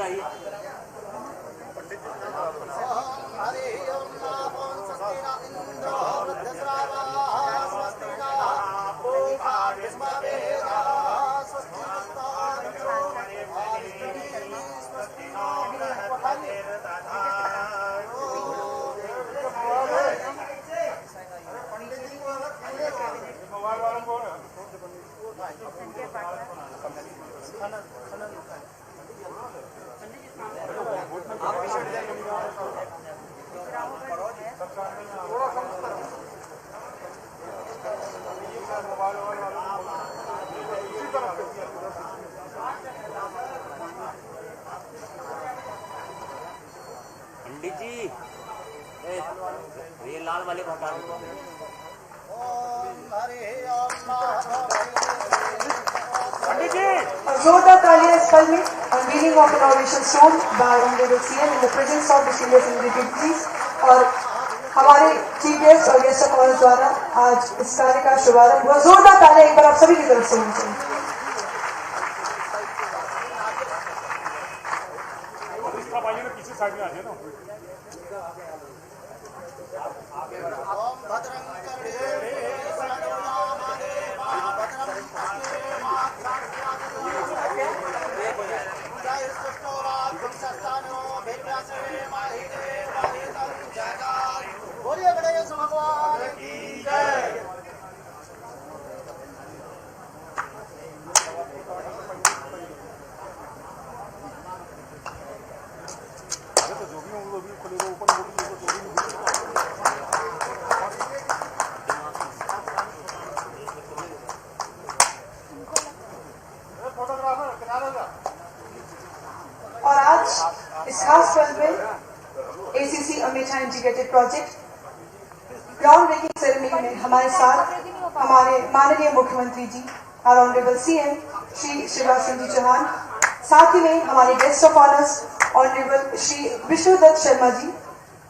जाइए। पंडित जी ये लाल वाले को हटा दो। जोरदार तालियां इस पल में unveiling of innovation stone by honourable CM in the presence of distinguished individuals और हमारे चीफ गेस्ट और गेस्ट ऑफ ऑनर द्वारा आज इस कार्य का शुभारंभ हुआ। जोरदार तालियां एक बार आप सभी की तरफ से होनी चाहिए। पीछे साइड में आ जाए ना। और आज इस खास पल में ACC Ametha integrated project ground breaking ceremony में हमारे साथ हमारे माननीय मुख्यमंत्री जी और ऑनरेबल सीएम श्री शिवराज सिंह जी चौहान, साथ ही में हमारे guest of honours honourable Shri Vishnudatt Sharma ji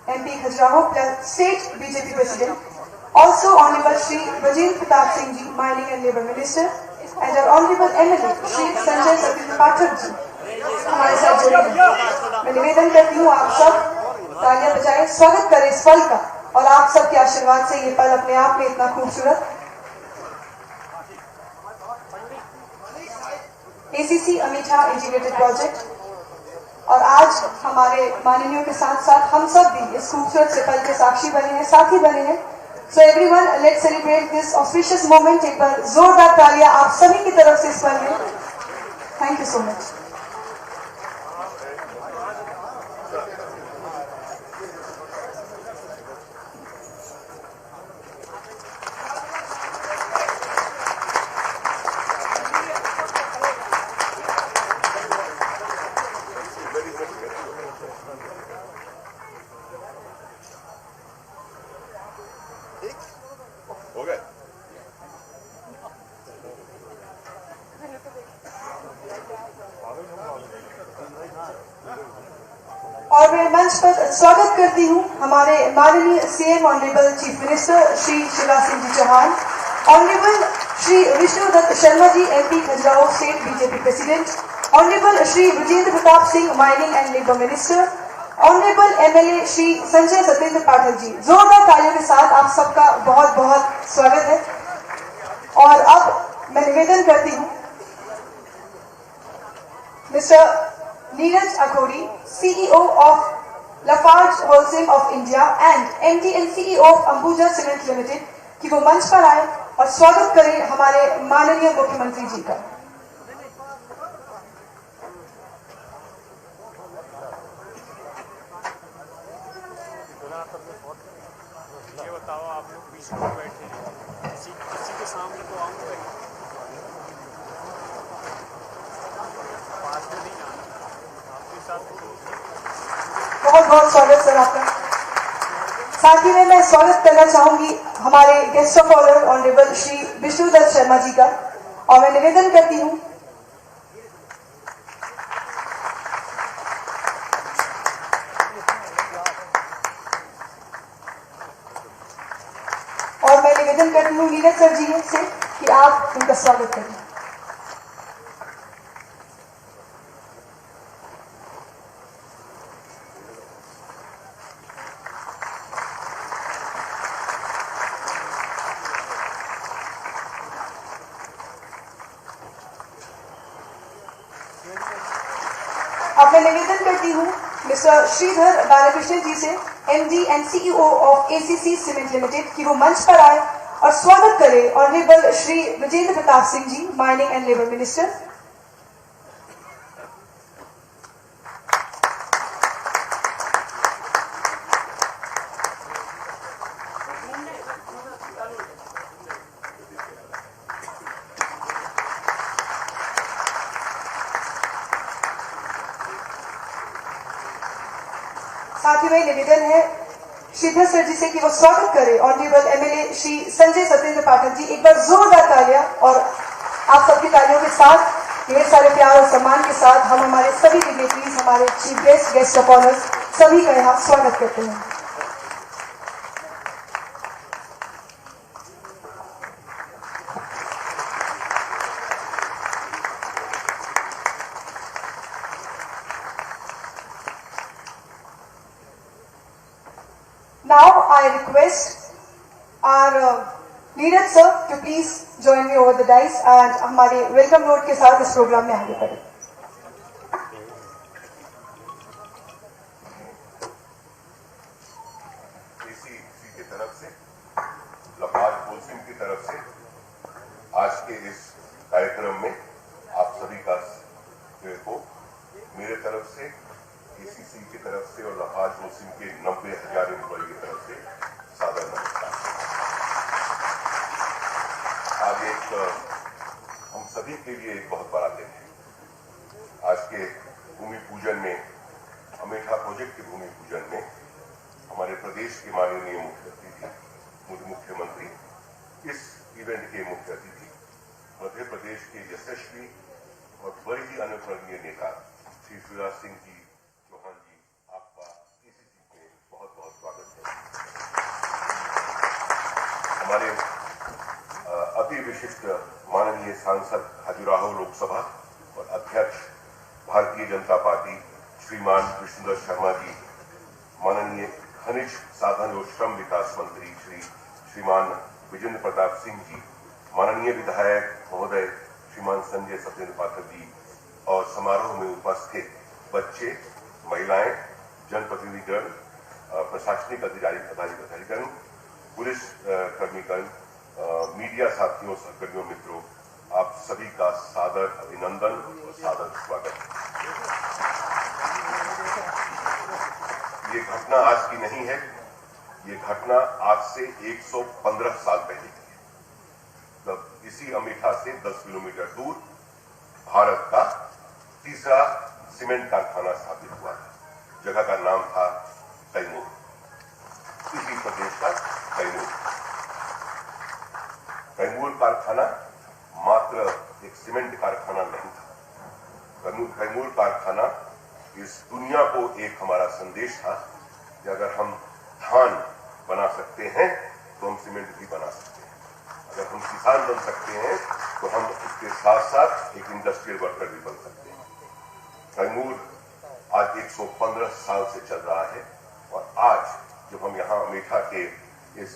MP Khajuraho plus state BJP president, also honourable Shri Brajendra Pratap Singh ji mining and labour minister and our honourable MLA Shri Sanjay Satindra Pathak ji हमारे साथ जुड़े हैं। मैं निवेदन करती हूँ आप सब तालियां बजाएं, स्वागत करें इस पल का और आप सबके आशीर्वाद से ये पल अपने आप में इतना खूबसूरत। एसीसी अमेठा इंटीग्रेटेड प्रोजेक्ट और आज हमारे माननीयों के साथ साथ हम सब भी इस खूबसूरत से पल के साक्षी बने हैं, साथी बने हैं। So everyone let's celebrate this auspicious moment. एक बार जोरदार तालियां आप सभी की तरफ से इस पल में। Thank you so much. हो गए। और मैं मंच पर स्वागत करती हूँ हमारे माननीय CM honourable chief minister Shri Shivraj Singh ji Chouhan, honourable Shri Vishnudatt Sharma ji MP Khajuraho state BJP president, honourable Shri Brajendra Pratap Singh mining and labour minister, honourable MLA Shri Sanjay Satindra Pathak ji. जोरदार तालियों के साथ आप सबका बहुत बहुत स्वागत है। और अब मैं निवेदन करती हूँ mister Neeraj Akhouri, CEO of Lafarge Holcim of India and MD and CEO of Ambuja Cement Limited कि वो मंच पर आए और स्वागत करें हमारे माननीय मुख्यमंत्री जी का। ये बताओ आप लोग पीछे में बैठे हैं, किसी के सामने तो आऊंगा ही, पास में नहीं आना, आपके साथ। बहुत बहुत स्वागत सर आपका। साथ ही में मैं स्वागत करना चाहूंगी हमारे guest of honour honourable Shri Vishnudatt Sharma ji का और मैं निवेदन करती हूँ नीरज सर जी से कि आप उनका स्वागत करें। मैं निवेदन करती हूँ मिस्टर श्रीधर बालाकृष्णन जी से, MD and CEO of ACC cement limited, कि वो मंच पर आए और स्वागत करें honourable Shri Vijendra Pratap Singh ji, mining and labour minister. साथ ही में निवेदन है श्रीधर सर जी से कि वो स्वागत करें ऑनरेबल MLA श्री संजय सत्येंद्र पाठक जी। एक बार जोरदार तालियां, और आप सबकी तालियों के साथ, ढेर सारे प्यार और सम्मान के साथ हम हमारे सभी डिग्नेटरीज, हमारे चीफ गेस्ट ऑफ ऑनर्स सभी का यहाँ स्वागत करते हैं। Now I request our leader sir to please join me over the dais and हमारे welcome note के साथ इस प्रोग्राम में आगे बढ़ें। ACC की तरफ से, लफाज बोलसिंह की तरफ से आज के इस कार्यक्रम में आप सभी का को मेरे तरफ से, ACC की तरफ से और लफाज बोलसिंह के 90,000 एम्प्लॉय की तरफ से सादर नमस्कार। आज एक हम सभी के लिए एक बहुत बड़ा दिन है। आज के भूमि पूजन में, अमेठा प्रोजेक्ट के भूमि पूजन में हमारे प्रदेश के माननीय मुख्यमंत्री, इस इवेंट के मुख्य अतिथि, मध्य प्रदेश के यशस्वी और बड़े ही अनुकरणीय नेता श्री शिवराज सिंह जी चौहान जी, आपका ACC में बहुत बहुत स्वागत है। हमारे अति विशिष्ट माननीय सांसद खजुराहो लोकसभा और अध्यक्ष भारतीय जनता पार्टी श्रीमान विष्णुदत्त शर्मा जी, माननीय खनिज साधन और श्रम विकास मंत्री श्रीमान विजेंद्र प्रताप सिंह जी, माननीय विधायक महोदय श्रीमान संजय सत्येंद्र पाठक जी, और समारोह में उपस्थित बच्चे, महिलाएं, जनप्रतिनिधिगण, प्रशासनिक अधिकारीगण, पुलिस कर्मीगण, मीडिया साथियों, सहकर्मियों, मित्रों, आप सभी का सादर अभिनंदन और सादर स्वागत। ये घटना आज की नहीं है, ये घटना आज से 115 साल पहले की है, जब इसी अमेठा से 10 किलोमीटर दूर भारत का तीसरा सीमेंट कारखाना स्थापित हुआ था। जगह का नाम था कैमूर, इसी प्रदेश का कैमूर कारखाना मात्र एक सीमेंट कारखाना नहीं था। कैमूर कारखाना इस दुनिया को एक हमारा संदेश था कि अगर हम धान बना सकते हैं तो हम सीमेंट भी बना सकते हैं। अगर हम किसान बन सकते हैं तो हम इसके साथ साथ एक इंडस्ट्रियल वर्कर भी बन सकते हैं। कैमूर आज 115 साल से चल रहा है, और आज जब हम यहाँ अमेठा के इस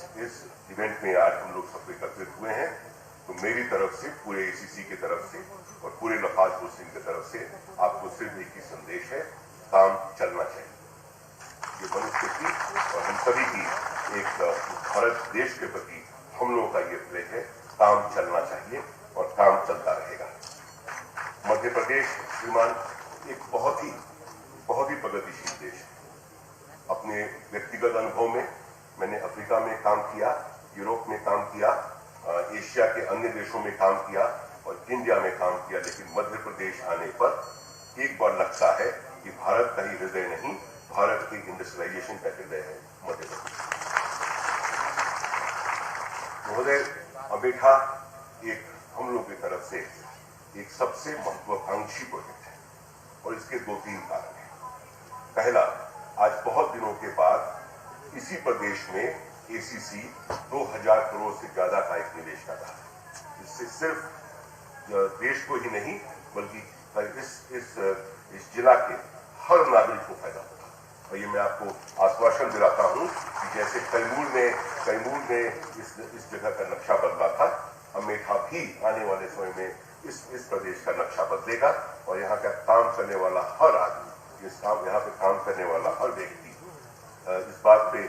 इवेंट में आज हम लोग सब एकत्रित हुए हैं, तो मेरी तरफ से, पूरे ACC की तरफ से और पूरे लफाज बोलसिंह की तरफ से आपको सिर्फ एक ही संदेश है, काम चलना चाहिए। ये मनुष्य की और हम सभी की एक भारत देश के प्रति हम लोगों का ये प्लेज है, काम चलना चाहिए और काम चलता रहेगा। मध्य प्रदेश श्रीमान एक बहुत ही प्रगतिशील देश है। अपने व्यक्तिगत अनुभव में मैंने अफ्रीका में काम किया, यूरोप में काम किया, एशिया के अन्य देशों में काम किया और इंडिया में काम किया, लेकिन मध्य प्रदेश आने पर एक बार लगता है कि भारत का ही हृदय नहीं, भारत के इंडस्ट्रियलाइजेशन का हृदय है मध्य प्रदेश। महोदय, अमेठा एक हम लोग की तरफ से एक सबसे महत्वाकांक्षी प्रोजेक्ट है, और इसके 2-3 कारण हैं। पहला, आज बहुत दिनों के बाद इसी प्रदेश में ACC 2000 करोड़ से ज्यादा का एक निवेश कर रहा है। इससे सिर्फ देश को ही नहीं बल्कि इस जिला के हर नागरिक को फायदा होगा। और ये मैं आपको आश्वासन दिलाता हूं कि जैसे कैमूर ने इस जगह का नक्शा बदला था, अमेठा भी आने वाले समय में इस प्रदेश का नक्शा बदलेगा, और यहाँ का काम करने वाला हर आदमी यहाँ पे काम करने वाला हर व्यक्ति इस बात पे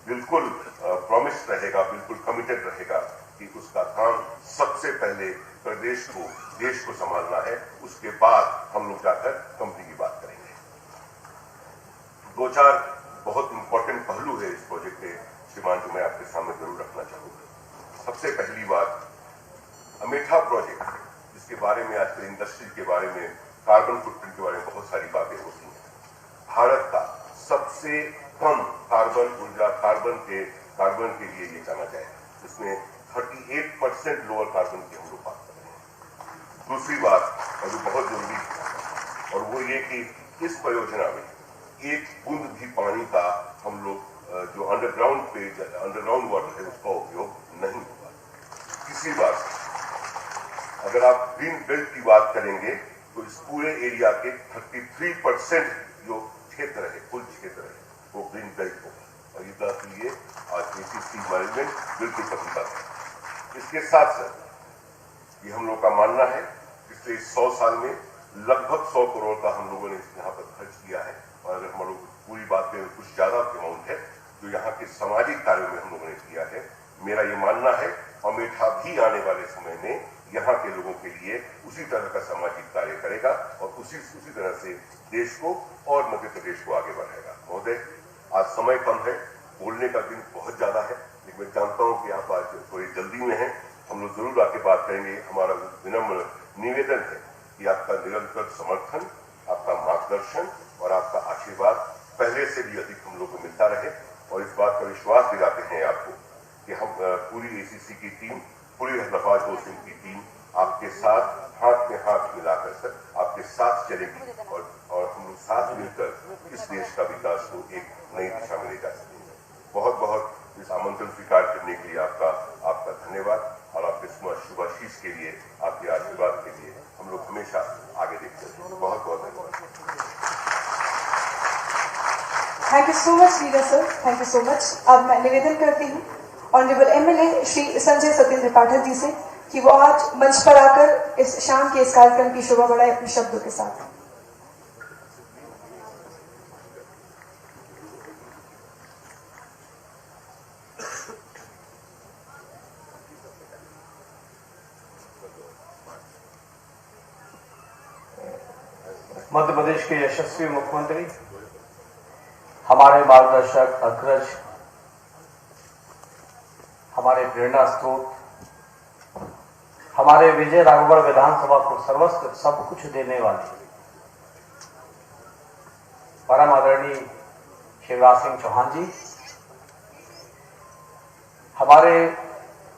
बिल्कुल प्रॉमिस रहेगा, बिल्कुल कमिटेड रहेगा कि उसका काम सबसे पहले प्रदेश को, देश को संभालना है, उसके बाद हम लोग जाकर कंपनी की बात करेंगे। दो चार बहुत इंपॉर्टेंट पहलू है इस प्रोजेक्ट के श्रीमान, जो मैं आपके सामने जरूर रखना चाहूंगा। सबसे पहली बात, अमेठा प्रोजेक्ट, जिसके बारे में आजकल इंडस्ट्री के बारे में, कार्बन फुटप्रिंट के बारे में बहुत सारी बातें होती हैं। भारत का सबसे कम कार्बन ऊर्जा, कार्बन के लिए ये जाना जाएगा, जिसमें 38% लोअर कार्बन की हम लोग बात कर रहे हैं। दूसरी बात और जो बहुत जरूरी है, और वो ये कि इस परियोजना में एक बूंद भी पानी का हम लोग जो अंडरग्राउंड वाटर है उसका उपयोग नहीं होगा। तीसरी बात, अगर आप ग्रीन बेल्ट की बात करेंगे तो इस पूरे एरिया के 33% जो क्षेत्र है, कुल क्षेत्र है, वो ग्रीन बेल्ट होगा। और इसके लिए आज एसीसी मैनेजमेंट बिल्कुल प्रतिबद्ध है। इसके साथ साथ ये हम लोग का मानना है, पिछले 100 साल में लगभग 100 करोड़ का हम लोगों ने यहाँ पर खर्च किया है। और अगर हम लोग पूरी बात में कुछ ज्यादा अमाउंट है जो यहाँ के सामाजिक कार्यों में हम लोगों ने किया है। मेरा ये मानना है अमेठा भी आने वाले समय में यहाँ के लोगों के लिए उसी तरह का सामाजिक कार्य करेगा और उसी तरह से देश को और मध्य प्रदेश को आगे बढ़ाएगा। महोदय, आज समय कम है, बोलने का दिन बहुत ज्यादा है, लेकिन मैं जानता हूँ कि आप आज थोड़ी जल्दी में हैं। हम लोग जरूर आके बात करेंगे। हमारा विनम्र निवेदन है कि आपका निरंतर समर्थन, आपका मार्गदर्शन और आपका आशीर्वाद पहले से भी अधिक हम लोग को मिलता रहे। और इस बात का विश्वास दिलाते हैं आपको कि हम पूरी एसीसी की टीम, पूरी लफाज सिंह की टीम आपके साथ हाथ में हाथ मिलाकर सर आपके साथ चलेगी और हम लोग साथ मिलकर इस देश का विकास को एक नई दिशा में ले जा सकेंगे। बहुत बहुत इस आमंत्रण स्वीकार करने के लिए आपका धन्यवाद और आपके शुभाशीष के लिए, आपके आशीर्वाद के लिए हम लोग हमेशा आगे देखते हैं। बहुत बहुत धन्यवाद। Thank you so much leader sir, thank you so much. अब मैं निवेदन करती हूँ ऑनरेबल एमएलए श्री संजय सत्येंद्र पाठक जी से कि वो आज मंच पर आकर इस शाम के इस कार्यक्रम की शोभा बढ़ाए अपने शब्दों के साथ। मध्य प्रदेश के यशस्वी मुख्यमंत्री, हमारे मार्गदर्शक अग्रज, हमारे प्रेरणा स्रोत, हमारे विजय राघवगढ़ विधानसभा को सर्वस्व सब कुछ देने वाले परम आदरणीय शिवराज सिंह चौहान जी, हमारे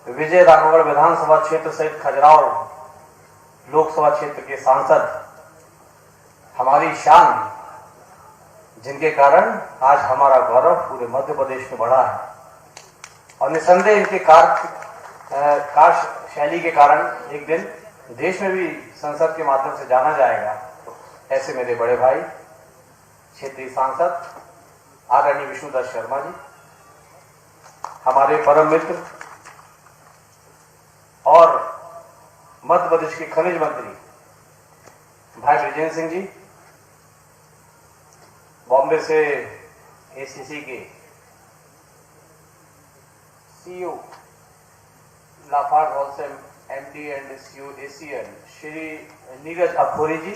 विजय राघवगढ़ विधानसभा क्षेत्र सहित खजुराहो लोकसभा क्षेत्र के सांसद, हमारी शान, जिनके कारण आज हमारा गौरव पूरे मध्य प्रदेश में बढ़ा है और निसंदेह इनके कार्य शैली के कारण एक दिन देश में भी संसद के माध्यम से जाना जाएगा। ऐसे मेरे बड़े भाई क्षेत्रीय सांसद आदरणीय विष्णुदत्त शर्मा जी, हमारे परम मित्र और मध्य प्रदेश के खनिज मंत्री भाई ब्रिजेंद्र सिंह जी, बॉम्बे से एसीसी के CEO Lafarge Holcim MD and CEO ACL Shri Neeraj Akhouri ji,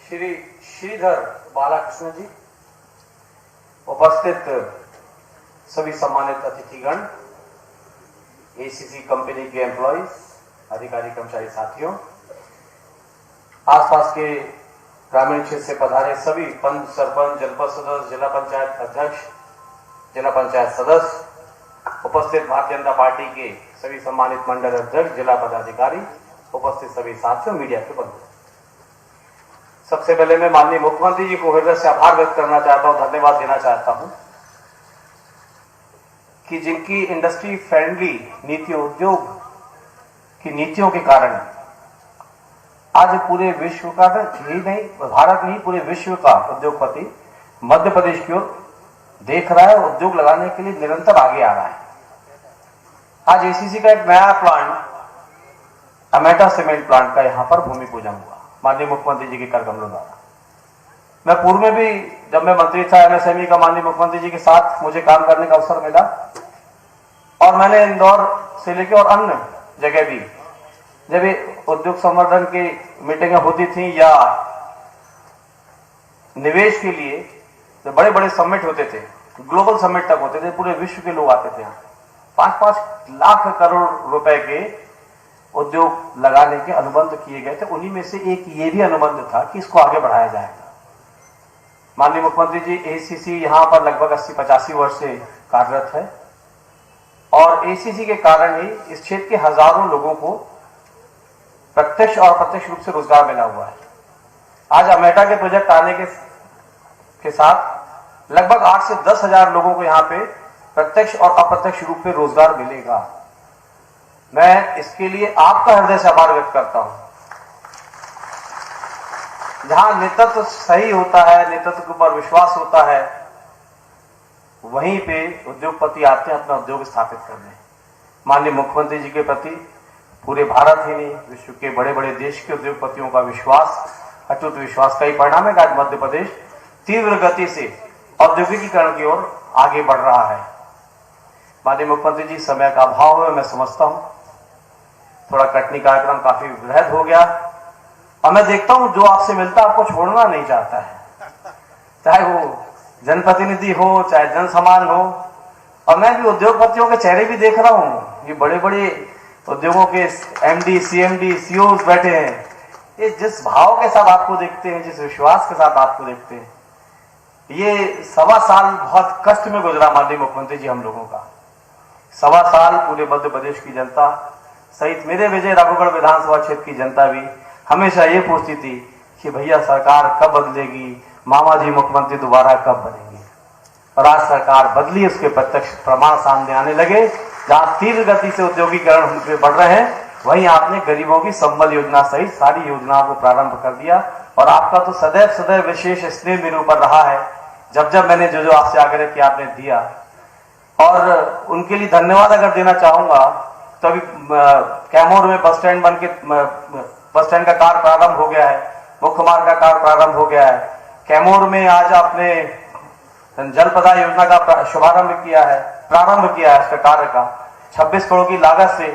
Shri Sridhar Balakrishna ji, उपस्थित सभी सम्मानित अतिथिगण, एसीसी कंपनी के एम्प्लॉइज, अधिकारी कर्मचारी साथियों, आसपास के ग्रामीण क्षेत्र से पधारे सभी पंच, सरपंच, जनपद सदस्य, जिला पंचायत अध्यक्ष, जिला पंचायत सदस्य, उपस्थित भारतीय जनता पार्टी के सभी सम्मानित मंडल अध्यक्ष, जिला पदाधिकारी, उपस्थित सभी साथियों, मीडिया के बंधु, सबसे पहले मैं माननीय मुख्यमंत्री जी को हृदय से आभार व्यक्त करना चाहता हूं, धन्यवाद देना चाहता हूं कि जिनकी इंडस्ट्री फ्रेंडली नीति, उद्योग की नीतियों के कारण आज पूरे विश्व का ही नहीं, भारत नहीं, पूरे विश्व का उद्योगपति मध्य प्रदेश की ओर देख रहा है, उद्योग लगाने के लिए निरंतर आगे आ रहा है। आज एसीसी का एक नया प्लांट, अमेठा सीमेंट प्लांट का यहां पर भूमि पूजन हुआ माननीय मुख्यमंत्री जी के कर कमलों द्वारा। मैं पूर्व में भी जब मैं मंत्री था एमएसएमई का माननीय मुख्यमंत्री जी के साथ मुझे काम करने का अवसर मिला, और मैंने इंदौर से लेकर और अन्य जगह भी जब ये उद्योग संवर्धन की मीटिंगें होती थी या निवेश के लिए जो बड़े बड़े समिट होते थे, ग्लोबल समिट तक होते थे, पूरे विश्व के लोग आते थे, 5-5 लाख करोड़ रुपए के उद्योग लगाने के अनुबंध किए गए थे। उन्हीं में से एक ये भी अनुबंध था कि इसको आगे बढ़ाया जाएगा। माननीय मुख्यमंत्री जी, एसीसी यहां पर लगभग 80-85 वर्ष से कार्यरत है, और एसीसी के कारण ही इस क्षेत्र के हजारों लोगों को प्रत्यक्ष और अप्रत्यक्ष रूप से रोजगार मिला हुआ है। आज अमेटा के प्रोजेक्ट आने के साथ लगभग 8 से 10 हजार लोगों को यहां पे प्रत्यक्ष और अप्रत्यक्ष रूप में रोजगार मिलेगा। मैं इसके लिए आपका हृदय से आभार व्यक्त करता हूं। जहां नेतृत्व सही होता है, नेतृत्व के ऊपर विश्वास होता है, वहीं पे उद्योगपति आते हैं अपना उद्योग स्थापित करने। माननीय मुख्यमंत्री जी के प्रति पूरे भारत ही नहीं, विश्व के बड़े बड़े देश के उद्योगपतियों का विश्वास, अटूट विश्वास का ही परिणाम है कि आज मध्य प्रदेश तीव्र गति से औद्योगिकीकरण की ओर आगे बढ़ रहा है। माननीय मुख्यमंत्री जी, समय का अभाव है, मैं समझता हूं, थोड़ा कटनी कार्यक्रम काफी वृहद हो गया, और मैं देखता हूं जो आपसे मिलता आपको छोड़ना नहीं चाहता है, चाहे वो जनप्रतिनिधि हो, चाहे जन सामान्य हो। और मैं भी उद्योगपतियों के चेहरे भी देख रहा हूं, ये बड़े बड़े उद्योगों के एमडी, सीएमडी, सीईओ बैठे हैं, ये जिस भाव के साथ आपको देखते हैं, जिस विश्वास के साथ आपको देखते हैं, ये 1.25 साल बहुत कष्ट में गुजरा माननीय मुख्यमंत्री जी हम लोगों का। 1.25 साल पूरे मध्य प्रदेश की जनता सहित मेरे विजय राघवगढ़ विधानसभा क्षेत्र की जनता भी हमेशा ये पूछती थी कि भैया सरकार कब बदलेगी, मामा जी मुख्यमंत्री दोबारा कब बनेंगे। और आज सरकार बदली, उसके प्रत्यक्ष प्रमाण सामने आने लगे। जहां तीव्र गति से औद्योगिकरण होते बढ़ रहे हैं, वहीं आपने गरीबों की संबल योजना सहित सारी योजनाओं को प्रारंभ कर दिया। और आपका तो सदैव सदैव विशेष स्नेह मेरे ऊपर रहा है। जब जब मैंने जो आपसे आग्रह किया आपने दिया, और उनके लिए धन्यवाद अगर देना चाहूंगा तो अभी कैमूर में बस स्टैंड बस स्टैंड का कार्य प्रारंभ हो गया है, मुख्य मार्ग का कार्य प्रारंभ हो गया है। कैमूर में आज आपने जल प्रदाय योजना का शुभारंभ किया है, प्रारंभ किया है इसका कार्य का। 26 करोड़ की लागत से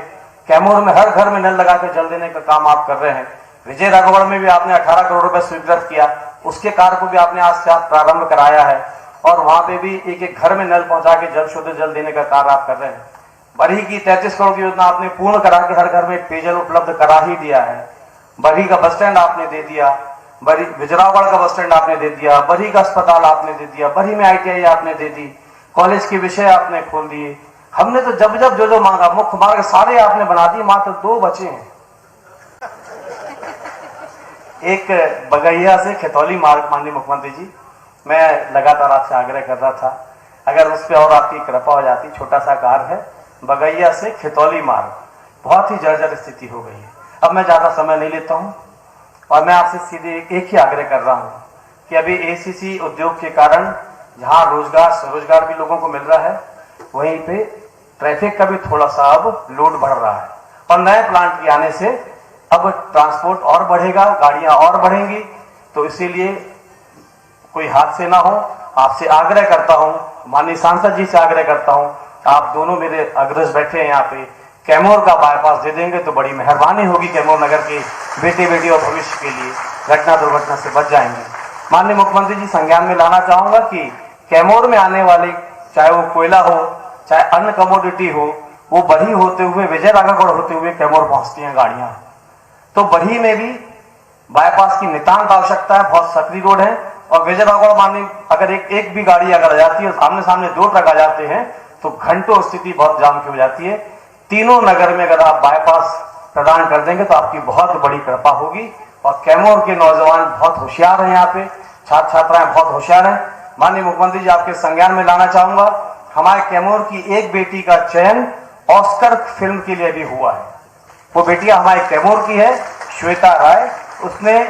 कैमूर में हर घर में नल लगाकर जल देने का काम आप कर रहे हैं। विजय राघवगढ़ में भी आपने 18 करोड़ रुपए स्वीकृत किया, उसके कार्य को भी आपने आज से प्रारंभ कराया है, और वहां पे भी एक एक घर में नल पहुंचा के जल शुद्ध जल देने का कार्य आप कर रहे हैं। बरही की 33 करोड़ की योजना आपने पूर्ण करा के हर घर में पेयजल उपलब्ध करा ही दिया है। बरही का बस स्टैंड आपने दे दिया, विजयराघवगढ़ का बस स्टैंड आपने दे दिया, बरही का अस्पताल आपने दे दिया, बरही में ITI आपने दे दी, कॉलेज के विषय आपने खोल दिए। हमने तो जब जब जो मांगा, मुख्य मार्ग सारे आपने बना दिए, मात्र 2 बचे हैं। एक बगैया से खितौली मार्ग माननीय मुख्यमंत्री जी, मैं लगातार आपसे आग्रह कर रहा था, अगर उस पर और आपकी कृपा हो जाती। छोटा सा कार्य है, बगैया से खितौली मार्ग, बहुत ही जर्जर स्थिति हो गई है। अब मैं ज्यादा समय नहीं लेता हूं, और मैं आपसे सीधे एक ही आग्रह कर रहा हूं कि अभी एसीसी उद्योग के कारण जहां रोजगार भी लोगों को मिल रहा है, वहीं पे ट्रैफिक का भी थोड़ा सा अब लोड बढ़ रहा है, और नए प्लांट के आने से अब ट्रांसपोर्ट और बढ़ेगा, गाड़ियां और बढ़ेंगी। तो इसीलिए कोई हादसे ना हो, आपसे आग्रह करता हूं, माननीय सांसद जी से आग्रह करता हूं, आप दोनों मेरे अग्रज बैठे हैं यहाँ पे, कैमूर का बाईपास दे देंगे तो बड़ी मेहरबानी होगी। कैमूर नगर के बेटे बेटी और भविष्य के लिए घटना दुर्घटना से बच जाएंगे। माननीय मुख्यमंत्री जी, संज्ञान में लाना चाहूंगा कि कैमूर में आने वाले, चाहे वो कोयला हो, चाहे अन्य कमोडिटी हो, वो बरही होते हुए, विजय राघवगढ़ होते हुए कैमूर पहुंचती हैं गाड़ियां। तो बरही में भी बाईपास की नितांत आवश्यकता है, बहुत सकरी रोड है। और विजय राघवगढ़ माननीय, अगर एक भी गाड़ी अगर आ जाती है, सामने सामने 2 ट्रक आ जाते हैं, तो घंटों स्थिति बहुत जाम की हो जाती है। तीनों नगर में अगर आप बाईपास प्रदान कर देंगे तो आपकी बहुत बड़ी कृपा होगी। और कैमूर के नौजवान बहुत होशियार हैं, यहाँ पे छात्र छात्राएं बहुत होशियार हैं। माननीय मुख्यमंत्री जी, आपके संज्ञान में लाना चाहूंगा, हमारे कैमूर की एक बेटी का चयन ऑस्कर फिल्म के लिए भी हुआ है। वो बेटिया हमारे कैमूर की है, श्वेता राय, उसने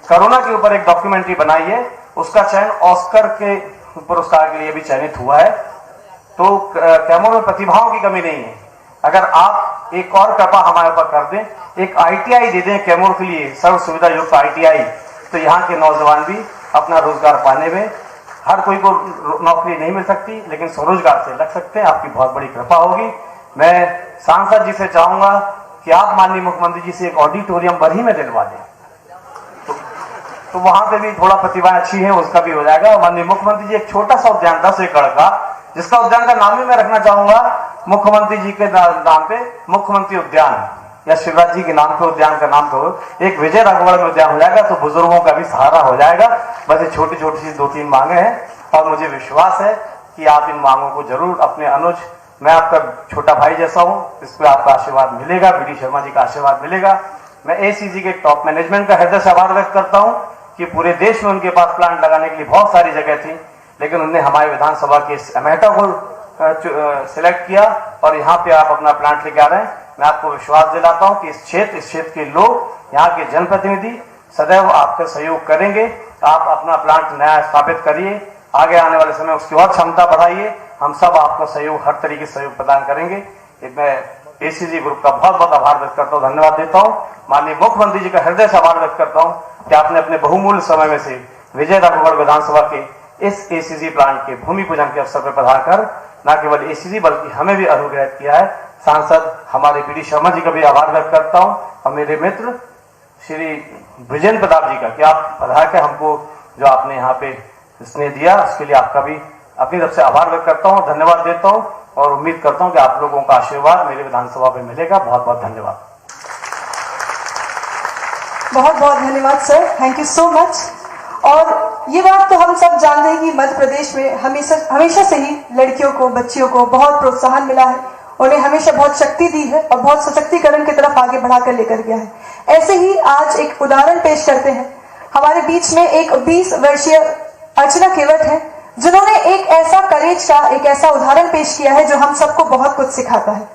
कोरोना के ऊपर एक डॉक्यूमेंट्री बनाई है, उसका चयन ऑस्कर के पुरस्कार के लिए भी चयनित हुआ है। तो कैमूर में प्रतिभाओं की कमी नहीं है। अगर आप एक और कृपा हमारे ऊपर कर दें, एक ITI दे दें कैमूर के लिए, सर्व सुविधा युक्त ITI, तो यहाँ के नौजवान भी अपना रोजगार पाने में। हर कोई को नौकरी नहीं मिल सकती, लेकिन स्वरोजगार से लग सकते हैं। आपकी बहुत बड़ी कृपा होगी। मैं सांसद जी से चाहूंगा कि आप माननीय मुख्यमंत्री जी से एक ऑडिटोरियम बरही में दिलवा दें, तो वहां पे भी थोड़ा प्रतिभाएं अच्छी हैं, उसका भी हो जाएगा। माननीय मुख्यमंत्री जी एक छोटा सा उद्यान 10 एकड़ का, जिसका उद्यान का नाम ही मैं रखना चाहूंगा मुख्यमंत्री जी के नाम पे मुख्यमंत्री उद्यान, या शिवराज जी के नाम पे उद्यान का नाम तो एक विजय राघवगढ़ में उद्यान हो जाएगा, तो बुजुर्गों का भी सहारा हो जाएगा। बस ये छोटी छोटी सी 2-3 मांगे हैं, और मुझे विश्वास है कि आप इन मांगों को जरूर अपने अनुज, मैं आपका छोटा भाई जैसा हूं, इस पर आपका आशीर्वाद मिलेगा, बीडी शर्मा जी का आशीर्वाद मिलेगा। मैं एसीसी के टॉप मैनेजमेंट का हृदय से आभार व्यक्त करता हूं कि पूरे देश में उनके पास प्लांट लगाने के लिए बहुत सारी जगह थी, लेकिन उन्होंने हमारे विधानसभा के एमेटा को सिलेक्ट किया, और यहाँ पे आप अपना प्लांट लेके आ रहे हैं। मैं आपको विश्वास दिलाता हूं कि इस क्षेत्र के लोग, यहाँ के जनप्रतिनिधि सदैव आपका सहयोग करेंगे। आप अपना प्लांट नया स्थापित करिए, आगे आने वाले समय उसकी और क्षमता बढ़ाइए। हम सब आपको सहयोग, हर तरीके से सहयोग प्रदान करेंगे। मैं एसीसी ग्रुप का बहुत बहुत आभार व्यक्त करता हूँ, धन्यवाद देता हूँ। माननीय मुख्यमंत्री जी का हृदय से आभार व्यक्त करता हूँ कि आपने अपने बहुमूल्य समय में से विजय राघवगढ़ विधानसभा के इस एसीसी प्लांट के भूमि पूजन के अवसर पर पधार कर न केवल एसीसी बल्कि हमें भी अनुग्रहित किया है। सांसद हमारे बीडी शर्मा जी का भी आभार व्यक्त करता हूँ, और मेरे मित्र श्री ब्रिजेंद्र प्रताप जी का, कि आप पधार के हमको जो आपने यहाँ पे स्नेह दिया, उसके लिए आपका भी अपनी तरफ से आभार व्यक्त करता हूँ, धन्यवाद देता हूँ, और उम्मीद करता हूँ कि आप लोगों का आशीर्वाद मेरे विधानसभा में मिलेगा। बहुत बहुत धन्यवाद। बहुत बहुत धन्यवाद sir, thank you so much. और ये बात तो हम सब जानते हैं कि मध्य प्रदेश में हमेशा से ही लड़कियों को, बच्चियों को बहुत प्रोत्साहन मिला है, उन्हें हमेशा बहुत शक्ति दी है और बहुत सशक्तिकरण की तरफ आगे बढ़ाकर लेकर गया है। ऐसे ही आज एक उदाहरण पेश करते हैं। हमारे बीच में एक 20 वर्षीय अर्चना केवट है, जिन्होंने एक ऐसा करेज का एक ऐसा उदाहरण पेश किया है जो हम सबको बहुत कुछ सिखाता है।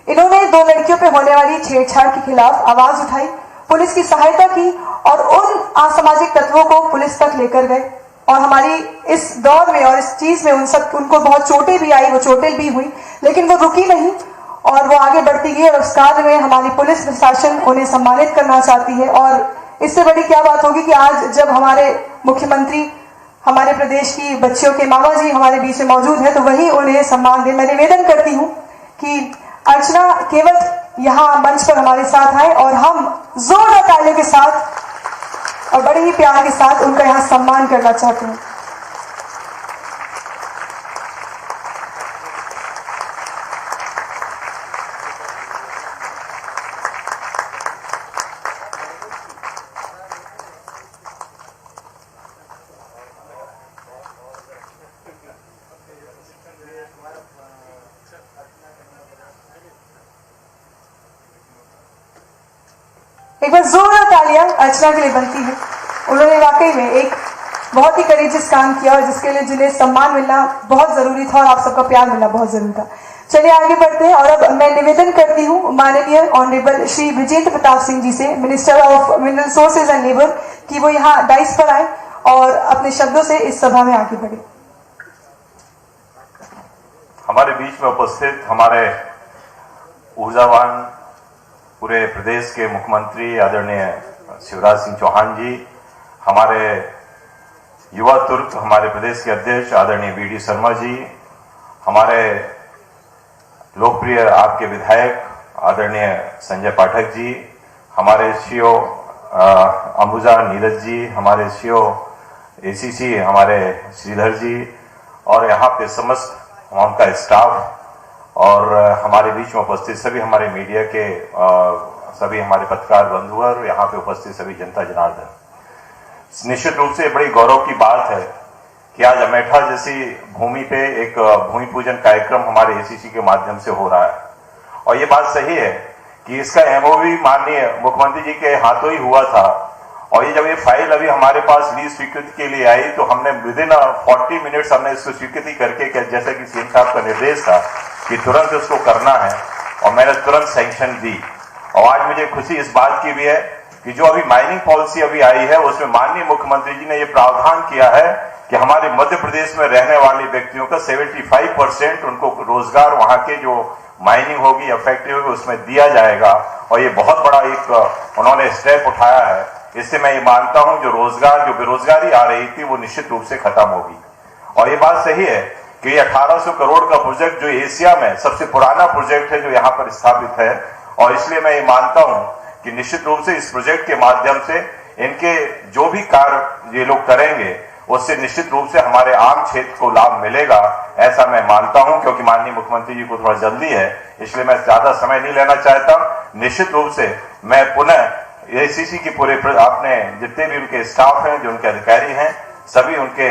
इन्होंने 2 लड़कियों पर होने वाली छेड़छाड़ के खिलाफ आवाज उठाई, पुलिस की सहायता की, और उन असामाजिक तत्वों को पुलिस तक लेकर गए। और हमारी इस दौर में और इस चीज में उनको बहुत चोटें भी आई, वो चोटें भी हुई, लेकिन वो रुकी नहीं और वो आगे बढ़ती गई। और उस कार्य में हमारी पुलिस प्रशासन उन्हें सम्मानित करना चाहती है। और इससे बड़ी क्या बात होगी कि आज जब हमारे मुख्यमंत्री हमारे प्रदेश की बच्चियों के मामा जी हमारे बीच में मौजूद है, तो वही उन्हें सम्मान दे। मैं निवेदन करती हूँ कि अर्चना केवट यहाँ मंच पर हमारे साथ आए और हम जोरदार तालियों के साथ और बड़े ही प्यार के साथ उनका यहाँ सम्मान करना चाहते हैं। एक बार जोरदार तालियां अर्चना के लिए बनती है। उन्होंने वाकई में एक बहुत ही करेजियस काम किया और जिसके लिए जिन्हें सम्मान मिलना बहुत जरूरी था और आप सबका प्यार मिलना बहुत जरूरी था। चलिए आगे बढ़ते हैं। और अब मैं निवेदन करती हूँ माननीय ऑनरेबल श्री ब्रिजेंद्र प्रताप सिंह जी से, minister of mineral resources and labour, कि वो यहाँ डाइस पर आए और अपने शब्दों से इस सभा में आगे बढ़े। हमारे बीच में उपस्थित हमारे ऊर्जावान पूरे प्रदेश के मुख्यमंत्री आदरणीय शिवराज सिंह चौहान जी, हमारे युवा तुर्क हमारे प्रदेश के अध्यक्ष आदरणीय बीडी शर्मा जी, हमारे लोकप्रिय आपके विधायक आदरणीय संजय पाठक जी, हमारे सीओ अंबुजा नीरज जी, हमारे सीओ एसीसी हमारे श्रीधर जी, और यहाँ पे समस्त उनका स्टाफ, और हमारे बीच में उपस्थित सभी हमारे मीडिया के सभी हमारे पत्रकार बंधु और यहाँ पे उपस्थित सभी जनता जनार्दन। निश्चित रूप से बड़ी गौरव की बात है कि आज अमेठा जैसी भूमि पे एक भूमि पूजन कार्यक्रम हमारे एसीसी के माध्यम से हो रहा है। और ये बात सही है कि इसका एमओवी माननीय मुख्यमंत्री जी के हाथों ही हुआ था, और ये जब ये फाइल अभी हमारे पास लीज स्वीकृति के लिए आई तो हमने विदिन 40 मिनट्स हमने इसको स्वीकृति करके, जैसा कि सीएम साहब का निर्देश था कि तुरंत इसको करना है, और मैंने तुरंत सैंक्शन दी। और आज मुझे खुशी इस बात की भी है कि जो अभी माइनिंग पॉलिसी अभी आई है उसमें माननीय मुख्यमंत्री जी ने ये प्रावधान किया है कि हमारे मध्य प्रदेश में रहने वाले व्यक्तियों का 75% उनको रोजगार वहां के जो माइनिंग होगी या फैक्ट्री होगी उसमें दिया जाएगा। और ये बहुत बड़ा एक उन्होंने स्टेप उठाया है इससे मैं ये मानता हूं जो बेरोजगारी आ रही थी वो निश्चित रूप से खत्म होगी। और ये बात सही है कि ये 1800 करोड़ का प्रोजेक्ट जो एशिया में सबसे पुराना प्रोजेक्ट है जो यहाँ पर स्थापित है, और इसलिए मैं ये मानता हूं कि निश्चित रूप से इस प्रोजेक्ट के माध्यम से इनके जो भी कार्य ये लोग करेंगे उससे निश्चित रूप से हमारे आम क्षेत्र को लाभ मिलेगा, ऐसा मैं मानता हूं। क्योंकि माननीय मुख्यमंत्री जी को थोड़ा जल्दी है, इसलिए मैं ज्यादा समय नहीं लेना चाहता। निश्चित रूप से मैं पुनः एसीसी की पूरे आपने जितने भी उनके स्टाफ हैं, जो उनके अधिकारी हैं, सभी उनके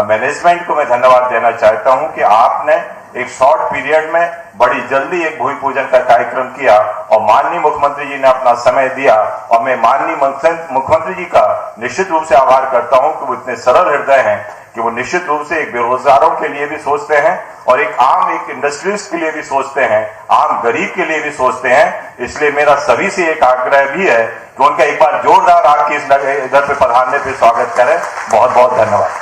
मैनेजमेंट को मैं धन्यवाद देना चाहता हूं कि आपने एक शॉर्ट पीरियड में बड़ी जल्दी एक भूमि पूजन का कार्यक्रम किया और माननीय मुख्यमंत्री जी ने अपना समय दिया, और मैं माननीय मुख्यमंत्री जी का निश्चित रूप से आभार करता हूं कि वो इतने सरल हृदय हैं कि वो निश्चित रूप से एक बेरोजगारों के लिए भी सोचते हैं और एक इंडस्ट्रियलिस्ट के लिए भी सोचते हैं, आम गरीब के लिए भी सोचते हैं। इसलिए मेरा सभी से एक आग्रह भी है कि उनका एक बार जोरदार आपकी इधर पे पधारने पे स्वागत करें। बहुत बहुत धन्यवाद।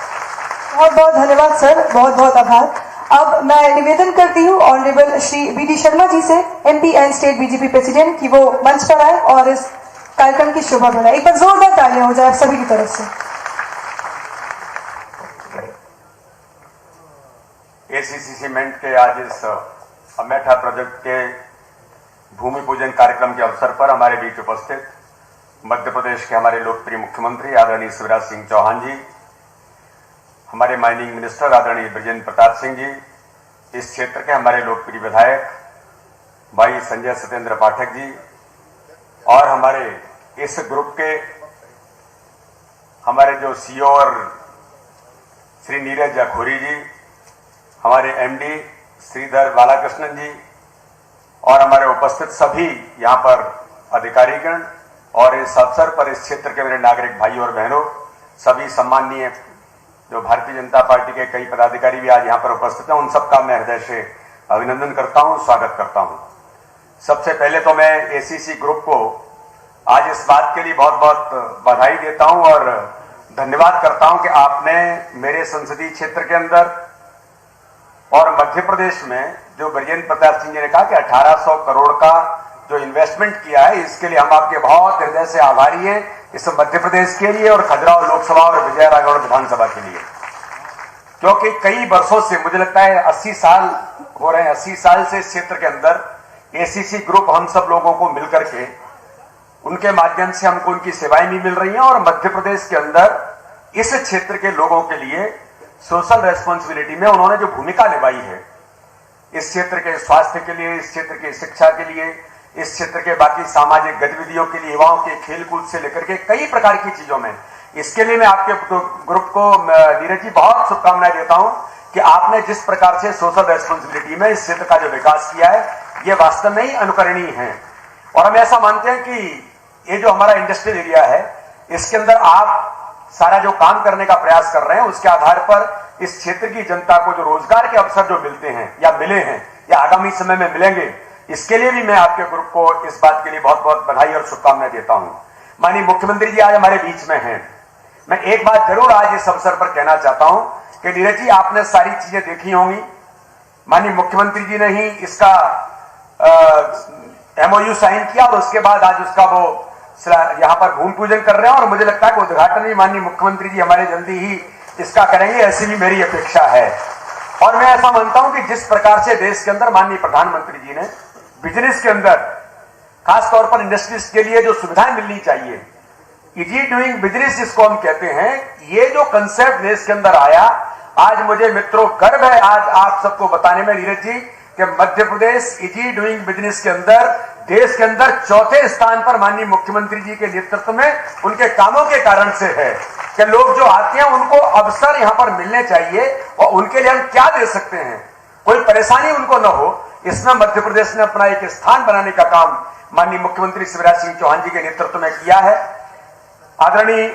बहुत बहुत धन्यवाद सर, बहुत बहुत आभार। अब मैं निवेदन करती हूँ honourable Shri B D Sharma ji से, MP and state BJP president, कि वो मंच पर आए और इस कार्यक्रम की शोभा बढ़ाए। एक बार जोरदार तालियां हो जाए सभी की तरफ से। एसीसी सीमेंट के आज इस अमेठा प्रोजेक्ट के भूमि पूजन कार्यक्रम के अवसर पर हमारे बीच उपस्थित मध्य प्रदेश के हमारे लोकप्रिय मुख्यमंत्री आदरणीय शिवराज सिंह चौहान जी, हमारे माइनिंग मिनिस्टर आदरणीय बृजेंद्र प्रताप सिंह जी, इस क्षेत्र के हमारे लोकप्रिय विधायक भाई संजय सत्येंद्र पाठक जी, और हमारे इस ग्रुप के हमारे जो सीईओ और श्री नीरज अखोरी जी, हमारे एमडी श्रीधर बालाकृष्णन जी, और हमारे उपस्थित सभी यहाँ पर अधिकारीगण, और इस अवसर पर इस क्षेत्र के मेरे नागरिक भाई और बहनों, सभी सम्माननीय जो भारतीय जनता पार्टी के कई पदाधिकारी भी आज यहाँ पर उपस्थित हैं, उन सबका मैं हृदय से अभिनंदन करता हूँ, स्वागत करता हूँ। सबसे पहले तो मैं एसीसी ग्रुप को आज इस बात के लिए बहुत बहुत बधाई देता हूँ और धन्यवाद करता हूँ कि आपने मेरे संसदीय क्षेत्र के अंदर और मध्य प्रदेश में जो बृजेंद्र प्रताप सिंह जी ने कहा कि 1800 करोड़ का जो इन्वेस्टमेंट किया है, इसके लिए हम आपके बहुत हृदय से आभारी हैं, इस मध्य प्रदेश के लिए और खजुराहो लोकसभा और विजयराघवगढ़ विधानसभा के लिए। क्योंकि कई वर्षों से, मुझे लगता है 80 साल हो रहे हैं, 80 साल से इस क्षेत्र के अंदर एसीसी ग्रुप हम सब लोगों को मिलकर के उनके माध्यम से हमको उनकी सेवाएं भी मिल रही हैं, और मध्य प्रदेश के अंदर इस क्षेत्र के लोगों के लिए सोशल रेस्पॉन्सिबिलिटी में उन्होंने जो भूमिका निभाई है, इस क्षेत्र के स्वास्थ्य के लिए, इस क्षेत्र की शिक्षा के लिए, इस क्षेत्र के बाकी सामाजिक गतिविधियों के लिए, युवाओं के खेलकूद से लेकर के कई प्रकार की चीजों में, इसके लिए मैं आपके ग्रुप को नीरज जी बहुत शुभकामनाएं देता हूं कि आपने जिस प्रकार से सोशल रेस्पॉन्सिबिलिटी में इस क्षेत्र का जो विकास किया है, ये वास्तव में ही अनुकरणीय है। और हम ऐसा मानते हैं कि ये जो हमारा इंडस्ट्रियल एरिया है, इसके अंदर आप सारा जो काम करने का प्रयास कर रहे हैं, उसके आधार पर इस क्षेत्र की जनता को जो रोजगार के अवसर जो मिलते हैं या मिले हैं या आगामी समय में मिलेंगे, इसके लिए भी मैं आपके ग्रुप को इस बात के लिए बहुत बहुत बधाई और शुभकामनाएं देता हूं। माननीय मुख्यमंत्री जी आज हमारे बीच में हैं। मैं एक बात जरूर आज इस अवसर पर कहना चाहता हूं कि नीरज जी, आपने सारी चीजें देखी होंगी, माननीय मुख्यमंत्री जी ने ही इसका एमओयू साइन किया और उसके बाद आज उसका वो यहाँ पर भूमि पूजन कर रहे हैं, और मुझे लगता है कि उद्घाटन भी माननीय मुख्यमंत्री जी हमारे जल्दी ही इसका करेंगे, ऐसी भी मेरी अपेक्षा है। और मैं ऐसा मानता हूं कि जिस प्रकार से देश के अंदर माननीय प्रधानमंत्री जी ने बिजनेस के अंदर खासतौर पर इंडस्ट्रीज के लिए जो सुविधाएं मिलनी चाहिए, इजी डूइंग बिजनेस जिसको हम कहते हैं, ये जो कंसेप्ट देश के अंदर आया, आज मुझे मित्रों गर्व है आज आप सबको बताने में नीरज जी कि Madhya Pradesh easy doing business के अंदर देश के अंदर चौथे स्थान पर माननीय मुख्यमंत्री जी के नेतृत्व में उनके कामों के कारण से है कि लोग जो आते हैं उनको अवसर यहां पर मिलने चाहिए, और उनके लिए हम क्या दे सकते हैं, कोई परेशानी उनको न हो, इसमें मध्य प्रदेश ने अपना एक स्थान बनाने का काम माननीय मुख्यमंत्री शिवराज सिंह चौहान जी के नेतृत्व में किया है। आदरणीय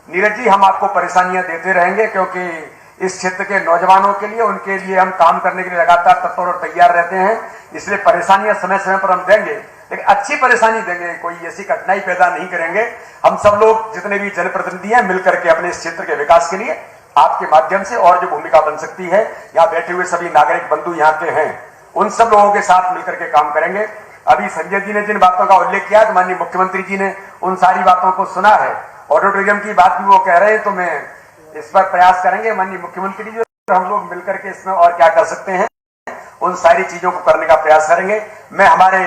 नीरज जी, हम आपको परेशानियां देते रहेंगे, क्योंकि इस क्षेत्र के नौजवानों के लिए, उनके लिए हम काम करने के लिए लगातार तत्पर और तैयार रहते हैं, इसलिए परेशानियां समय समय पर हम देंगे, लेकिन अच्छी परेशानी देंगे, कोई ऐसी कठिनाई पैदा नहीं करेंगे। हम सब लोग जितने भी जनप्रतिनिधि हैं मिलकर के अपने इस क्षेत्र के विकास के लिए आपके माध्यम से और जो भूमिका बन सकती है, यहाँ बैठे हुए सभी नागरिक बंधु यहाँ के हैं, उन सब लोगों के साथ मिलकर के काम करेंगे। अभी संजय जी ने जिन बातों का उल्लेख किया, तो माननीय मुख्यमंत्री जी ने उन सारी बातों को सुना है, ऑडिटोरियम की बात भी वो कह रहे हैं, तो मैं इस पर प्रयास करेंगे माननीय मुख्यमंत्री जी, हम लोग मिलकर के इसमें और क्या कर सकते हैं उन सारी चीजों को करने का प्रयास करेंगे। मैं हमारे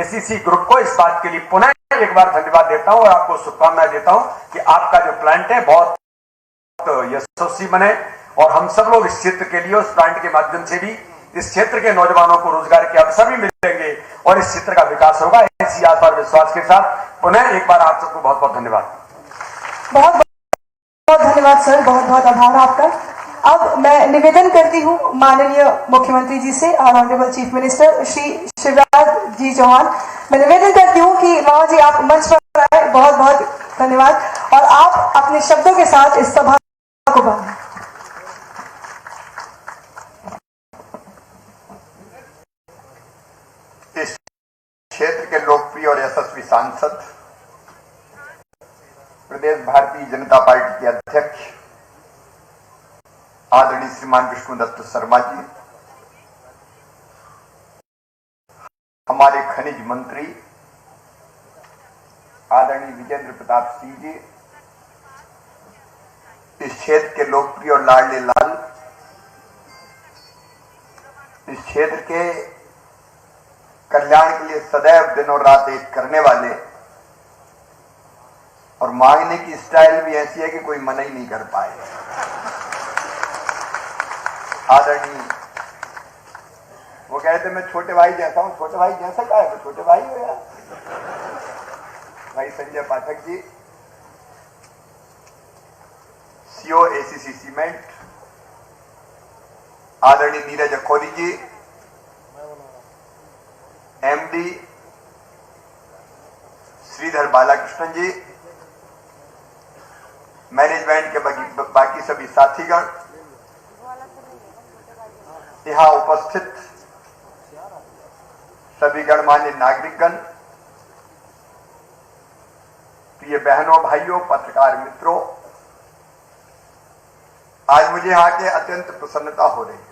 एसीसी ग्रुप को इस बात के लिए पुनः एक बार धन्यवाद देता हूं और आपको शुभकामनाएं देता हूं कि आपका जो प्लांट है बहुत यशस्वी बने और हम सब लोग इस क्षेत्र के लिए उस प्लांट के माध्यम से भी इस क्षेत्र के नौजवानों को रोजगार के अवसर भी मिलेंगे और इस क्षेत्र का विकास होगा। ऐसी आशा और विश्वास के साथ पुनः एक बार आप सबको बहुत बहुत धन्यवाद। बहुत बहुत धन्यवाद सर, बहुत बहुत आभार आपका। अब मैं निवेदन करती हूँ माननीय मुख्यमंत्री जी से, honourable chief minister Shri Shivraj ji Chouhan, मैं निवेदन करती हूँ कि मामा जी आप मंच पर आए। बहुत बहुत धन्यवाद और आप अपने शब्दों के साथ इस सभा को बंद। इस क्षेत्र के लोकप्रिय और यशस्वी सांसद, प्रदेश भारतीय जनता पार्टी के अध्यक्ष आदरणीय श्रीमान विष्णुदत्त शर्मा जी, हमारे खनिज मंत्री आदरणीय विजेंद्र प्रताप सिंह जी, इस क्षेत्र के लोकप्रिय और लाडले लाल, इस क्षेत्र के कल्याण के लिए सदैव दिन और रात एक करने वाले और मांगने की स्टाइल भी ऐसी है कि कोई मना ही नहीं कर पाए, आदरणीय, वो कहते मैं छोटे भाई जैसा हूं, छोटे भाई जैसा क्या है, तो छोटे भाई हो यार, भाई Sanjay Pathak ji, CO ACC cement, आदरणीय नीरज अखौरी जी, एमडी श्रीधर बालाकृष्णन जी, मैनेजमेंट के बाकी सभी साथीगण, यहां उपस्थित सभी गणमान्य नागरिकगण, प्रिय बहनों भाइयों पत्रकार मित्रों, आज मुझे यहां के अत्यंत प्रसन्नता हो रही है।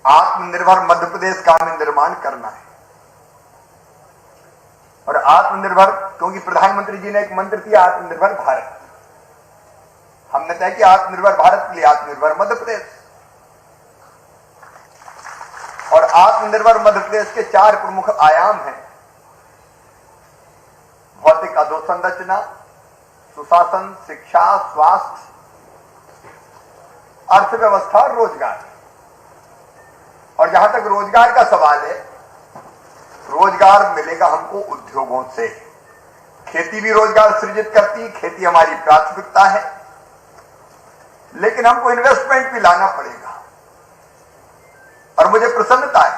आत्मनिर्भर मध्य प्रदेश का हमें निर्माण करना है और आत्मनिर्भर, क्योंकि प्रधानमंत्री जी ने एक मंत्र दिया आत्मनिर्भर भारत, हमने तय किया आत्मनिर्भर भारत के लिए आत्मनिर्भर मध्य प्रदेश, और आत्मनिर्भर मध्य प्रदेश के 4 प्रमुख आयाम हैं: भौतिक अधोसंरचना, सुशासन, शिक्षा, स्वास्थ्य, अर्थव्यवस्था और रोजगार। और जहां तक रोजगार का सवाल है, रोजगार मिलेगा हमको उद्योगों से। खेती भी रोजगार सृजित करती है, खेती हमारी प्राथमिकता है, लेकिन हमको इन्वेस्टमेंट भी लाना पड़ेगा। और मुझे प्रसन्नता है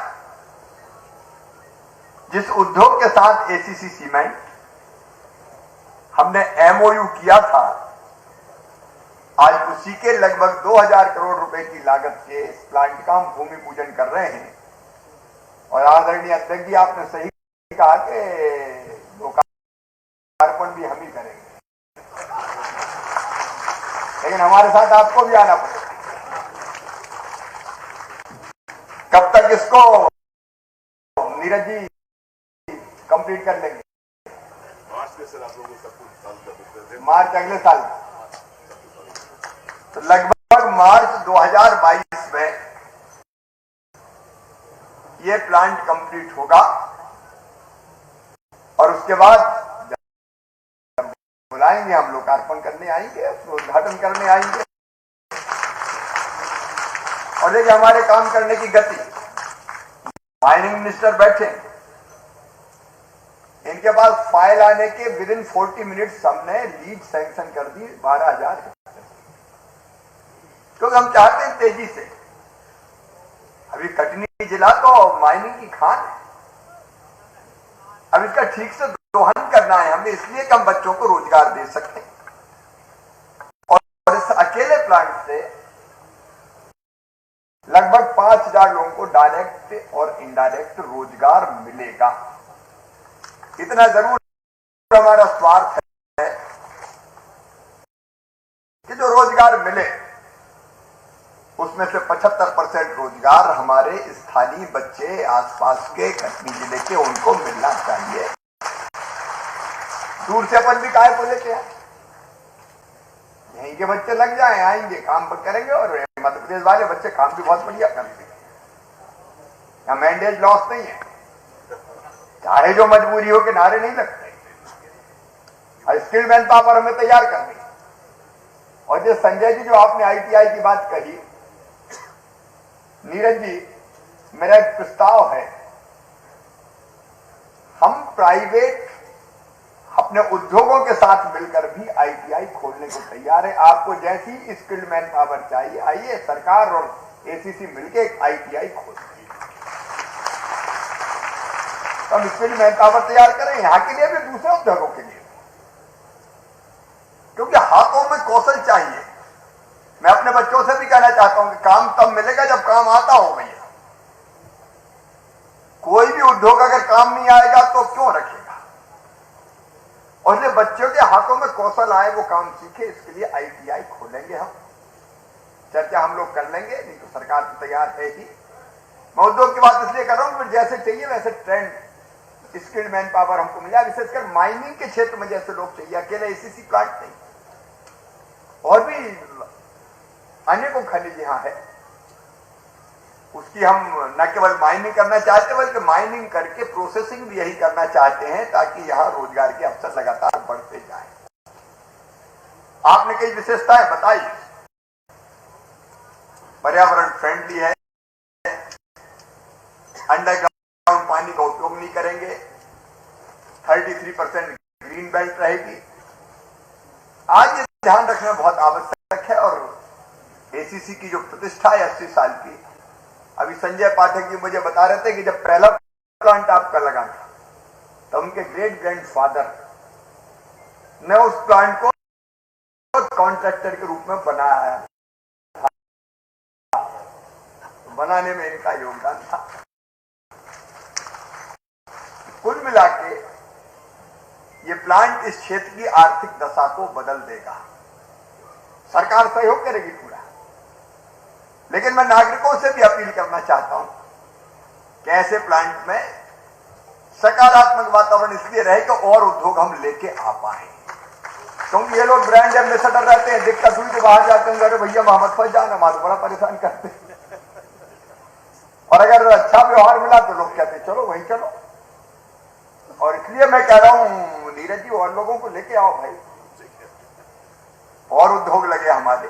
जिस उद्योग के साथ एसीसी सीमेंट हमने एमओयू किया था, आज उसी के लगभग 2000 करोड़ रुपए की लागत से इस प्लांट का हम भूमि पूजन कर रहे हैं। और आदरणीय अध्यक्ष जी, आपने सही कहा कि लोकार्पण भी हम ही करेंगे, लेकिन हमारे साथ आपको भी आना पड़ेगा। कब तक इसको नीरज जी कंप्लीट कर लेंगे? मार्च अगले साल, तो लगभग मार्च 2022 में ये प्लांट कंप्लीट होगा। और उसके बाद जब बुलाएंगे हम लोकार्पण करने आएंगे, उद्घाटन करने आएंगे। और देखिए हमारे काम करने की गति, माइनिंग मिनिस्टर बैठे, इनके पास फाइल आने के विदिन 40 मिनट्स हमने लीज सैंक्शन कर दी 12,000, क्योंकि हम चाहते हैं तेजी से। अभी कटनी जिला तो माइनिंग की खान है, अब इसका ठीक से दोहन करना है हमें, इसलिए कि हम बच्चों को रोजगार दे सकते हैं। और इस अकेले प्लांट से लगभग 5,000 लोगों को डायरेक्ट और इनडायरेक्ट रोजगार मिलेगा। इतना जरूर हमारा स्वार्थ है कि जो रोजगार मिले उसमें से 75% रोजगार हमारे स्थानीय बच्चे आसपास के कटनी जिले के उनको मिलना चाहिए। दूर से अपन भी काय को लेके आए, यहीं के बच्चे लग जाए, आएंगे काम करेंगे। और मध्य प्रदेश वाले बच्चे काम भी बहुत बढ़िया करते हैं, यहाँ मैंडेज लॉस नहीं है, चाहे जो मजबूरी हो के नारे नहीं लगते। स्किल्ड मैन पावर हमें तैयार करनी। और जो संजय जी, जो आपने ITI की बात कही, नीरज जी, मेरा एक प्रस्ताव है, हम प्राइवेट अपने उद्योगों के साथ मिलकर भी ITI खोलने को तैयार है। आपको जैसी स्किल्ड मैन पावर चाहिए, आइए, सरकार और ACC मिलकर एक ITI खोलें, तो हम स्किल्ड मैन पावर तैयार करें, यहां के लिए भी, दूसरे उद्योगों के लिए, क्योंकि हाथों में कौशल चाहिए। मैं अपने बच्चों से भी कहना चाहता हूं कि काम तब मिलेगा जब काम आता हो भैया। कोई भी उद्योग अगर काम नहीं आएगा तो क्यों रखेगा? और इसलिए बच्चों के हाथों में कौशल आए, वो काम सीखे, इसके लिए ITI खोलेंगे हम। चर्चा हम लोग कर लेंगे, नहीं तो सरकार तो तैयार है ही। मैं उद्योग की बात इसलिए कर रहा हूं कि जैसे चाहिए वैसे ट्रेंड स्किल्ड मैन पावर हमको मिला, विशेषकर माइनिंग के क्षेत्र में जैसे लोग चाहिए, अकेले ACC प्लांट नहीं, और भी अनेकों खनिज यहां है, उसकी हम न केवल माइनिंग करना चाहते बल्कि माइनिंग करके प्रोसेसिंग भी यही करना चाहते हैं, ताकि यहां रोजगार के अवसर लगातार बढ़ते जाएं। आपने कई विशेषताएं बताई, पर्यावरण फ्रेंडली है, अंडरग्राउंड पानी का उपयोग नहीं करेंगे, 33% ग्रीन बेल्ट रहेगी। आज ये ध्यान रखना बहुत आवश्यक है। और ACC की जो प्रतिष्ठा है 80 साल की, अभी संजय पाठक जी मुझे बता रहे थे कि जब पहला प्लांट आपका लगा था, तो उनके ग्रेट ग्रैंडफादर ने उस प्लांट को कॉन्ट्रैक्टर के रूप में बनाया था, तो बनाने में इनका योगदान था। कुल मिला के ये प्लांट इस क्षेत्र की आर्थिक दशा को बदल देगा। सरकार सहयोग करेगी पूरा, लेकिन मैं नागरिकों से भी अपील करना चाहता हूं कि ऐसे प्लांट में सकारात्मक वातावरण इसलिए रहे कि और उद्योग हम लेके आ पाए, क्योंकि ये लोग ब्रांड एम्बेसडर रहते हैं, दिक्कत हुई तो बाहर जाते हैं, अरे भैया मोहम्मद फौज जाना, हमारा बड़ा परेशान करते हैं। और अगर अच्छा व्यवहार मिला तो लोग कहते चलो वहीं चलो। और इसलिए मैं कह रहा हूं नीरज जी, और लोगों को लेके आओ भाई, और उद्योग लगे हमारे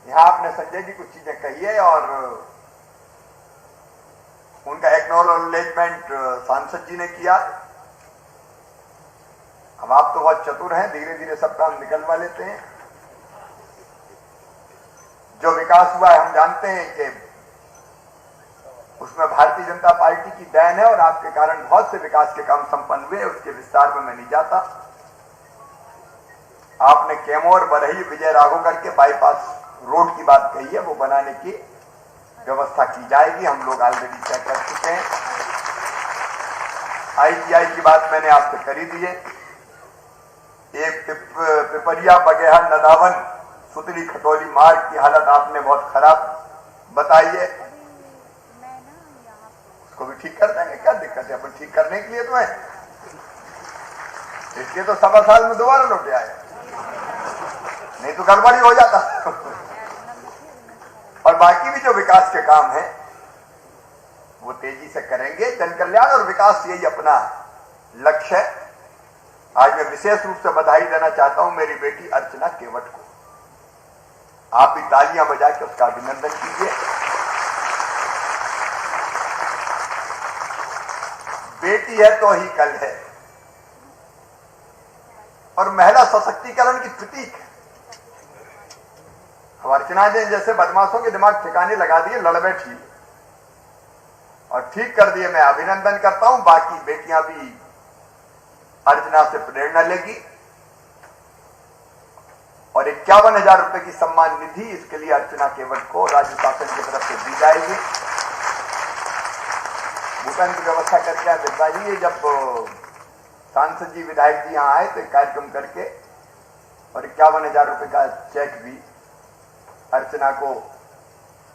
यहां। आपने संजय जी कुछ चीजें कही है, और उनका एक्नॉलेजमेंट सांसद जी ने किया। अब आप तो बहुत चतुर हैं, धीरे धीरे सब काम निकलवा लेते हैं। जो विकास हुआ है हम जानते हैं कि उसमें भारतीय जनता पार्टी की देन है, और आपके कारण बहुत से विकास के काम संपन्न हुए, उसके विस्तार में मैं नहीं जाता। आपने कैमोर, बरही, विजय राघोगढ़ के बाईपास रोड की बात कही है, वो बनाने की व्यवस्था की जाएगी, हम लोग ऑलरेडी तय कर चुके हैं। ITI की बात मैंने आपसे करी दी है। एक पिपरिया, बगेहा, नदावन, सुतली, खटोली मार्ग की हालत आपने बहुत खराब बताई है, उसको भी ठीक कर देंगे, क्या दिक्कत है, अपन ठीक करने के लिए तो है। इसलिए तो 1.25 साल में दोबारा लौटे आए, नहीं तो गड़बड़ी हो जाता। और बाकी भी जो विकास के काम है वो तेजी से करेंगे। जन कल्याण और विकास यही अपना लक्ष्य है। आज मैं विशेष रूप से बधाई देना चाहता हूं मेरी बेटी अर्चना केवट को। आप भी तालियां बजा के उसका अभिनंदन कीजिए। बेटी है तो ही कल है, और महिला सशक्तिकरण की प्रतीक है। अब अर्चना जी जैसे बदमाशों के दिमाग ठिकाने लगा दिए, लड़ बैठी और ठीक कर दिए, मैं अभिनंदन करता हूं। बाकी बेटियां भी अर्चना से प्रेरणा लेगी, और 51,000 रुपए की सम्मान निधि इसके लिए अर्चना केवट को राज्य शासन की तरफ से दी जाएगी। भूटान की व्यवस्था करके दिलवा जी, जब सांसद जी, विधायक जी यहाँ आए तो एक कार्यक्रम करके और 51,000 रुपए का चेक भी अर्चना को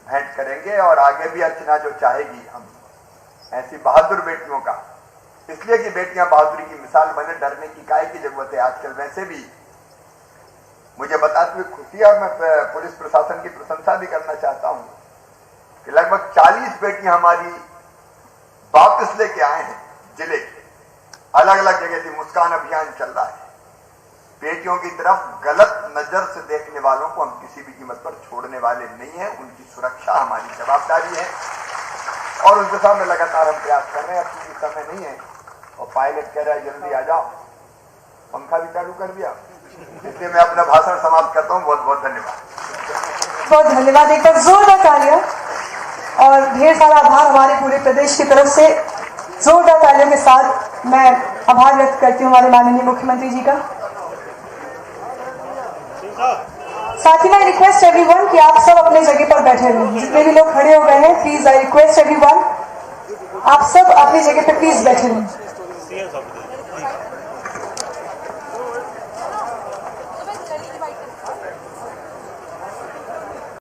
भेंट करेंगे। और आगे भी अर्चना जो चाहेगी, हम ऐसी बहादुर बेटियों का इसलिए कि बेटियां बहादुरी की मिसाल बने, डरने की काहे की जरूरत है। आजकल वैसे भी मुझे बताते हुए खुशी है और मैं पुलिस प्रशासन की प्रशंसा भी करना चाहता हूं कि लगभग 40 बेटियां हमारी वापस लेके आए हैं जिले के अलग अलग जगह से। मुस्कान अभियान चल रहा है। बेटियों की तरफ गलत नजर से देखने वालों को हम किसी भी कीमत पर छोड़ने वाले नहीं हैं। उनकी सुरक्षा हमारी जवाबदारी है और उस दिशा में लगातार हम प्रयास कर रहे हैं। अब क्योंकि समय नहीं है और पायलट कह रहा है जल्दी आ जाओ, पंखा भी चालू कर दिया, इसलिए मैं अपना भाषण समाप्त करता हूं। बहुत बहुत धन्यवाद। बहुत धन्यवाद। एक बार जोरदार तालियां और ढेर सारा आभार हमारे पूरे प्रदेश की तरफ से। जोरदार तालियों के साथ मैं आभार व्यक्त करती हूँ हमारे माननीय मुख्यमंत्री जी का। साथ ही मैं रिक्वेस्ट एवरीवन कि आप सब अपने जगह पर बैठे रहें। जितने भी लोग खड़े हो गए हैं, प्लीज आई रिक्वेस्ट एवरीवन, आप सब अपनी जगह पर प्लीज बैठे रहें।